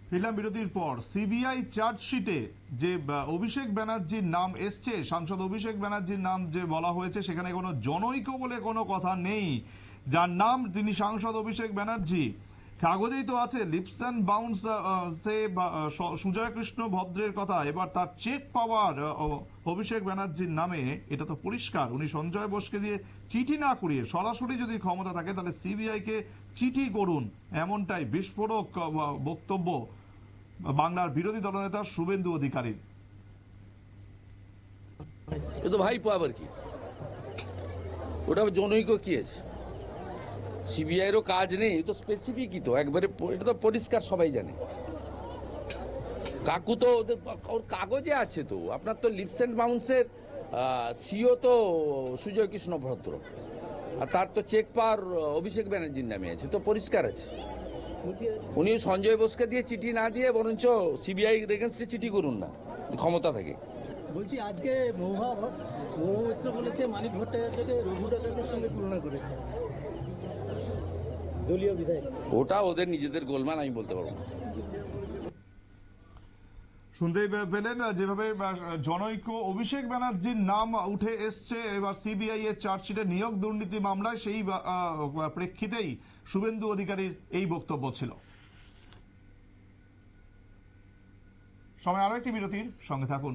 ফিরলাম বিরতির পর। সিবিআই চার্জশিটে যে অভিষেক ব্যানার্জির নাম এসছে, সাংসদ অভিষেক ব্যানার্জির নাম যে বলা হয়েছে, সেখানে কোনো জনৈক বলে কোনো কথা নেই। যার নাম তিনি সাংসদ অভিষেক ব্যানার্জি, কাগজেই তো আছে লিপস অ্যান্ড বাউন্স সে সুজয় কৃষ্ণ ভদ্রের কথা। এবার তার চেক পাওয়ার অভিষেক ব্যানার্জির নামে, এটা তো পরিষ্কার। উনি সঞ্জয় বোসকে দিয়ে চিঠি না করিয়ে সরাসরি যদি ক্ষমতা থাকে তাহলে সিবিআই কে চিঠি করুন, এমনটাই বিস্ফোরক বক্তব্য বাংলার বিরোধী দলনেতা শুভেন্দু অধিকারীর। এ তো ভাইপো, আবার কি ওটা জনৈক কি আছে? সিবিআই এরও কাজ নেই, তো স্পেসিফিকই তো একবারে, এটা তো পরিষ্কার, সবাই জানে। কাকু তো ওর কাগজে আছে তো। আপনার তো লিপস অ্যান্ড বাউন্সের সিও তো সুজয় কৃষ্ণ ভদ্র, আর তার তো চেক পাওয়ার অভিষেক ব্যানার্জির নামে আছে, তো পরিষ্কার আছে। উনি সঞ্জয় বোসকে দিয়ে চিঠি না দিয়ে বরঞ্চ সিবিআই এগেনস্টে চিঠি করুন না, ক্ষমতা থাকে। বলছি, আজকে মহুয়া মিত্র বলেছে মানিক ভট্টাচার্যকে রঘু ডাকাতের সঙ্গে তুলনা করেছে দলীয় বিধায়ক। ওটা ওদের নিজেদের গোলমাল, আমি বলতে পারবো না। শুনতেই পেলেন যেভাবে জনৈক অভিষেক ব্যানার্জির নাম উঠে এসছে এবার সিবিআই এর চার্জশিটে নিয়োগ দুর্নীতি মামলায়, সেই প্রেক্ষিতেই শুভেন্দু অধিকারীর এই বক্তব্য ছিল। সময় আরো একটি বিরতির, সঙ্গে থাকুন।